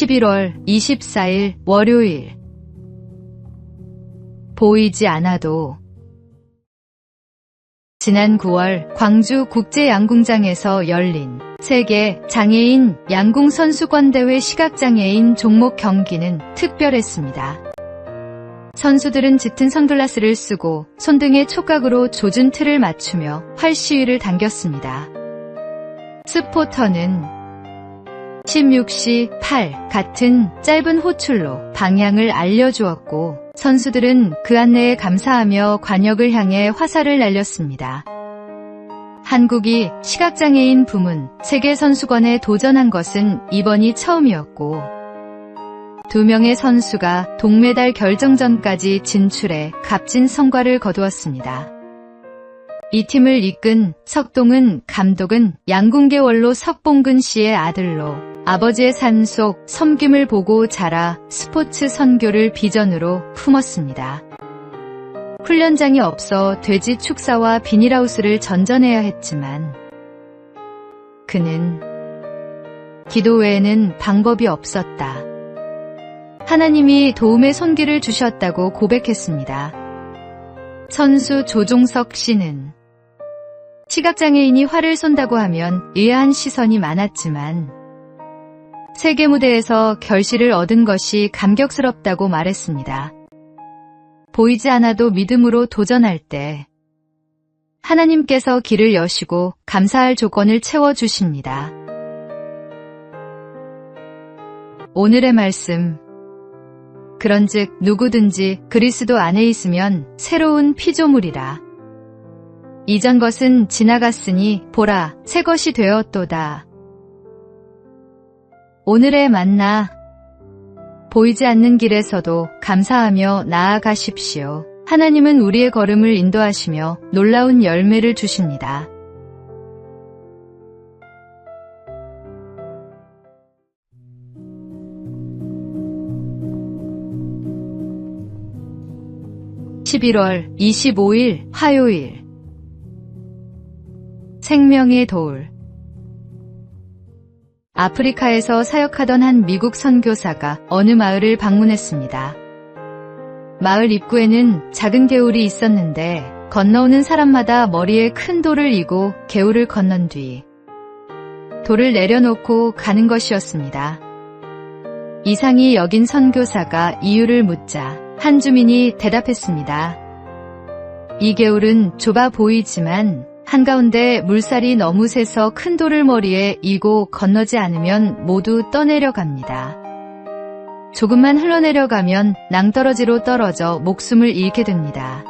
11월 24일 월요일. 보이지 않아도. 지난 9월 광주 국제양궁장에서 열린 세계 장애인 양궁 선수권대회 시각장애인 종목 경기는 특별했습니다. 선수들은 짙은 선글라스를 쓰고 손등에 촉각으로 조준 틀을 맞추며 활시위를 당겼습니다. 스포터는 16시 8 같은 짧은 호출로 방향을 알려주었고, 선수들은 그 안내에 감사하며 관역을 향해 화살을 날렸습니다. 한국이 시각장애인 부문 세계선수권에 도전한 것은 이번이 처음이었고, 2명의 선수가 동메달 결정전까지 진출해 값진 성과를 거두었습니다. 이 팀을 이끈 석동은 감독은 양궁계 원로 석봉근 씨의 아들로 아버지의 산속 섬김을 보고 자라 스포츠 선교를 비전으로 품었습니다. 훈련장이 없어 돼지 축사와 비닐하우스를 전전해야 했지만 그는 기도 외에는 방법이 없었다. 하나님이 도움의 손길을 주셨다고 고백했습니다. 선수 조종석 씨는 시각장애인이 활을 쏜다고 하면 의아한 시선이 많았지만 세계 무대에서 결실을 얻은 것이 감격스럽다고 말했습니다. 보이지 않아도 믿음으로 도전할 때 하나님께서 길을 여시고 감사할 조건을 채워주십니다. 오늘의 말씀. 그런즉 누구든지 그리스도 안에 있으면 새로운 피조물이라. 이전 것은 지나갔으니 보라, 새 것이 되었도다. 오늘의 만나. 보이지 않는 길에서도 감사하며 나아가십시오. 하나님은 우리의 걸음을 인도하시며 놀라운 열매를 주십니다. (11월 25일) 화요일. 생명의 돌. 아프리카에서 사역하던 한 미국 선교사가 어느 마을을 방문했습니다. 마을 입구에는 작은 개울이 있었는데 건너오는 사람마다 머리에 큰 돌을 이고 개울을 건넌 뒤 돌을 내려놓고 가는 것이었습니다. 이상히 여긴 선교사가 이유를 묻자 한 주민이 대답했습니다. 이 개울은 좁아 보이지만 한가운데 물살이 너무 세서 큰 돌을 머리에 이고 건너지 않으면 모두 떠내려갑니다. 조금만 흘러내려가면 낭떠러지로 떨어져 목숨을 잃게 됩니다.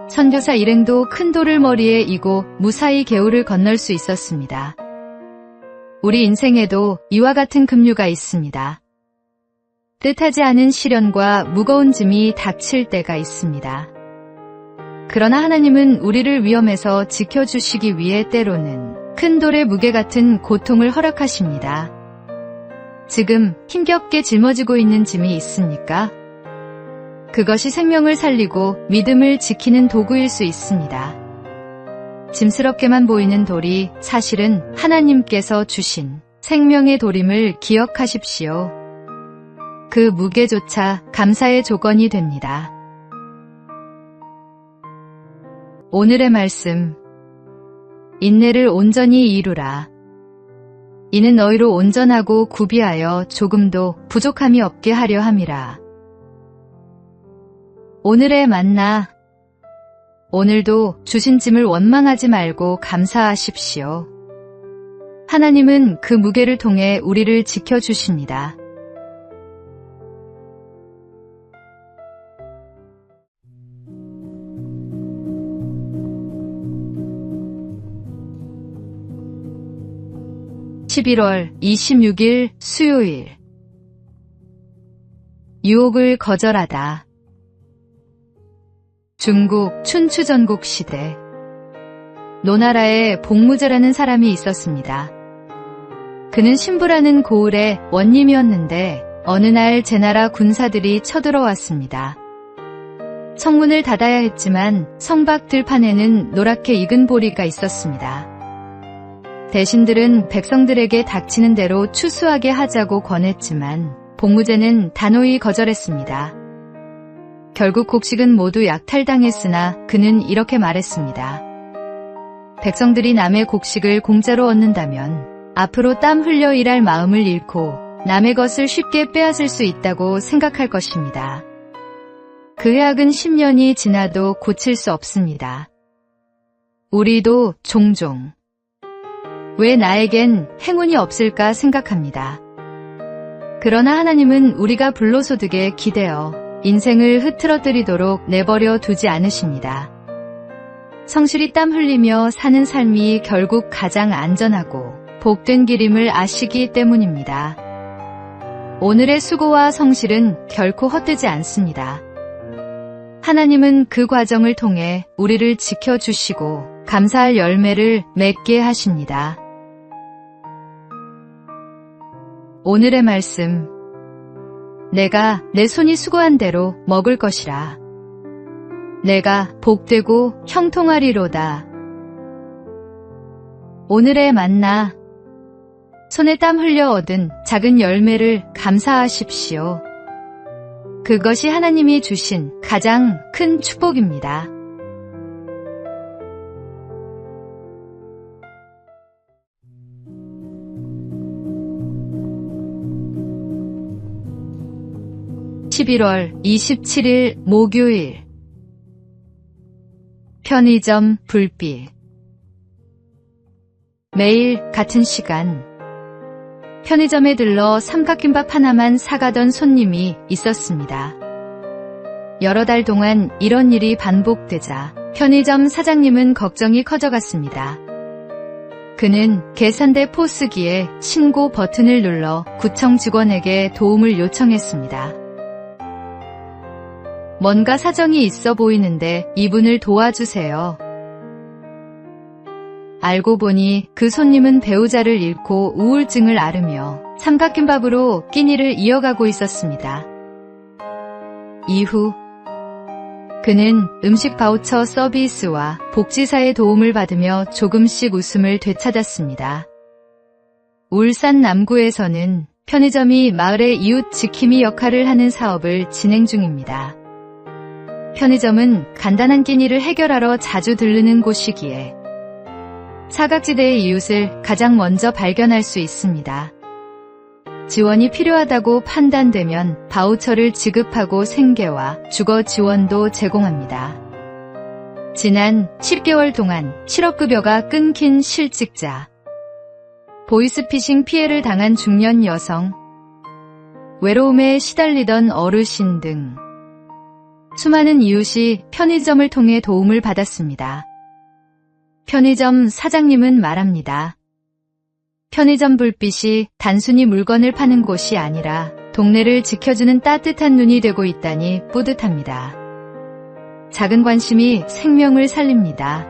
선교사 일행도 큰 돌을 머리에 이고 무사히 개울을 건널 수 있었습니다. 우리 인생에도 이와 같은 급류가 있습니다. 뜻하지 않은 시련과 무거운 짐이 닥칠 때가 있습니다. 그러나 하나님은 우리를 위험에서 지켜주시기 위해 때로는 큰 돌의 무게 같은 고통을 허락하십니다. 지금 힘겹게 짊어지고 있는 짐이 있습니까? 그것이 생명을 살리고 믿음을 지키는 도구일 수 있습니다. 짐스럽게만 보이는 돌이 사실은 하나님께서 주신 생명의 돌임을 기억하십시오. 그 무게조차 감사의 조건이 됩니다. 오늘의 말씀. 인내를 온전히 이루라. 이는 너희로 온전하고 구비하여 조금도 부족함이 없게 하려 함이라. 오늘의 만나. 오늘도 주신 짐을 원망하지 말고 감사하십시오. 하나님은 그 무게를 통해 우리를 지켜주십니다. (11월 26일) 수요일. 유혹을 거절하다. 중국 춘추전국 시대, 노나라에 복무제라는 사람이 있었습니다. 그는 신부라는 고을의 원님이었는데 어느 날 제나라 군사들이 쳐들어왔습니다. 성문을 닫아야 했지만 성밖 들판에는 노랗게 익은 보리가 있었습니다. 대신들은 백성들에게 닥치는 대로 추수하게 하자고 권했지만 복무제는 단호히 거절했습니다. 결국 곡식은 모두 약탈당했으나 그는 이렇게 말했습니다. 백성들이 남의 곡식을 공짜로 얻는다면 앞으로 땀 흘려 일할 마음을 잃고 남의 것을 쉽게 빼앗을 수 있다고 생각할 것입니다. 그 해악은 10년이 지나도 고칠 수 없습니다. 우리도 종종 왜 나에겐 행운이 없을까 생각합니다. 그러나 하나님은 우리가 불로소득에 기대어 인생을 흐트러뜨리도록 내버려 두지 않으십니다. 성실히 땀 흘리며 사는 삶이 결국 가장 안전하고 복된 길임을 아시기 때문입니다. 오늘의 수고와 성실은 결코 헛되지 않습니다. 하나님은 그 과정을 통해 우리를 지켜주시고 감사할 열매를 맺게 하십니다. 오늘의 말씀. 내가 내 손이 수고한 대로 먹을 것이라. 내가 복되고 형통하리로다. 오늘의 만나. 손에 땀 흘려 얻은 작은 열매를 감사하십시오. 그것이 하나님이 주신 가장 큰 축복입니다. (11월 27일) 목요일. 편의점 불빛. 매일 같은 시간 편의점에 들러 삼각김밥 하나만 사가던 손님이 있었습니다. 여러 달 동안 이런 일이 반복되자 편의점 사장님은 걱정이 커져갔습니다. 그는 계산대 포스기에 신고 버튼을 눌러 구청 직원에게 도움을 요청했습니다. 뭔가 사정이 있어 보이는데 이분을 도와주세요. 알고 보니 그 손님은 배우자를 잃고 우울증을 앓으며 삼각김밥으로 끼니를 이어가고 있었습니다. 이후 그는 음식 바우처 서비스와 복지사의 도움을 받으며 조금씩 웃음을 되찾았습니다. 울산 남구에서는 편의점이 마을의 이웃 지킴이 역할을 하는 사업을 진행 중입니다. 편의점은 간단한 끼니를 해결하러 자주 들르는 곳이기에 사각지대의 이웃을 가장 먼저 발견할 수 있습니다. 지원이 필요하다고 판단되면 바우처를 지급하고 생계와 주거 지원도 제공합니다. 지난 10개월 동안 실업급여가 끊긴 실직자, 보이스피싱 피해를 당한 중년 여성, 외로움에 시달리던 어르신 등 수많은 이웃이 편의점을 통해 도움을 받았습니다. 편의점 사장님은 말합니다. 편의점 불빛이 단순히 물건을 파는 곳이 아니라 동네를 지켜주는 따뜻한 눈이 되고 있다니 뿌듯합니다. 작은 관심이 생명을 살립니다.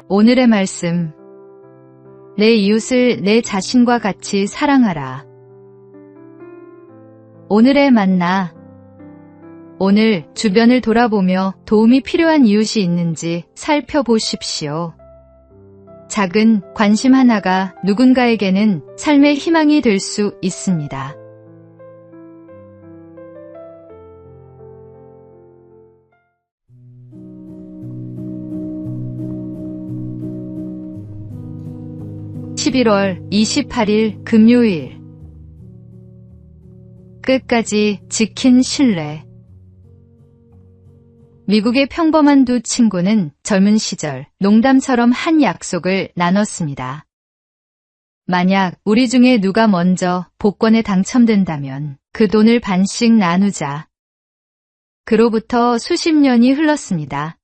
오늘의 말씀. 내 이웃을 내 자신과 같이 사랑하라. 오늘의 만나. 오늘 주변을 돌아보며 도움이 필요한 이웃이 있는지 살펴보십시오. 작은 관심 하나가 누군가에게는 삶의 희망이 될 수 있습니다. (11월 28일) 금요일. 끝까지 지킨 신뢰. 미국의 평범한 두 친구는 젊은 시절 농담처럼 한 약속을 나눴습니다. 만약 우리 중에 누가 먼저 복권에 당첨된다면 그 돈을 반씩 나누자. 그로부터 수십 년이 흘렀습니다.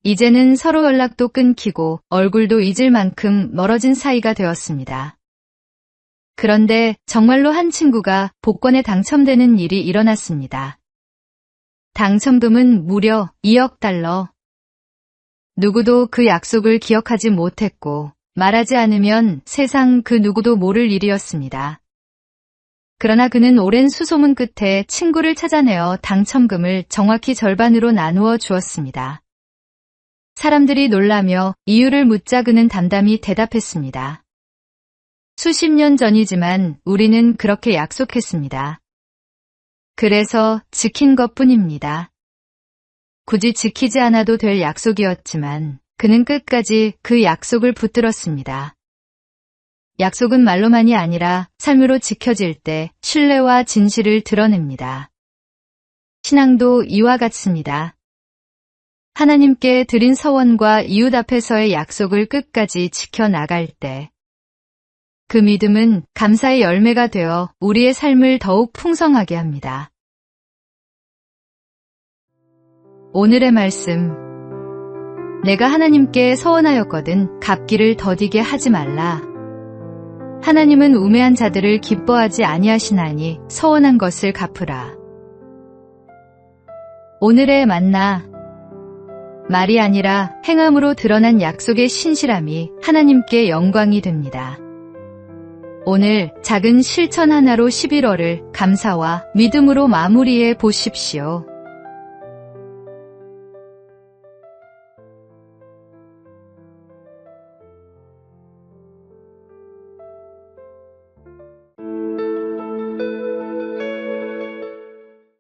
이제는 서로 연락도 끊기고 얼굴도 잊을 만큼 멀어진 사이가 되었습니다. 그런데 정말로 한 친구가 복권에 당첨되는 일이 일어났습니다. 당첨금은 무려 2억 달러. 누구도 그 약속을 기억하지 못했고 말하지 않으면 세상 그 누구도 모를 일이었습니다. 그러나 그는 오랜 수소문 끝에 친구를 찾아내어 당첨금을 정확히 절반으로 나누어 주었습니다. 사람들이 놀라며 이유를 묻자 그는 담담히 대답했습니다. 수십 년 전이지만 우리는 그렇게 약속했습니다. 그래서 지킨 것뿐입니다. 굳이 지키지 않아도 될 약속이었지만 그는 끝까지 그 약속을 붙들었습니다. 약속은 말로만이 아니라 삶으로 지켜질 때 신뢰와 진실을 드러냅니다. 신앙도 이와 같습니다. 하나님께 드린 서원과 이웃 앞에서의 약속을 끝까지 지켜나갈 때 그 믿음은 감사의 열매가 되어 우리의 삶을 더욱 풍성하게 합니다. 오늘의 말씀. 내가 하나님께 서원하였거든 갚기를 더디게 하지 말라. 하나님은 우매한 자들을 기뻐하지 아니하시나니 서원한 것을 갚으라. 오늘의 만나. 말이 아니라 행함으로 드러난 약속의 신실함이 하나님께 영광이 됩니다. 오늘 작은 실천 하나로 11월을 감사와 믿음으로 마무리해 보십시오.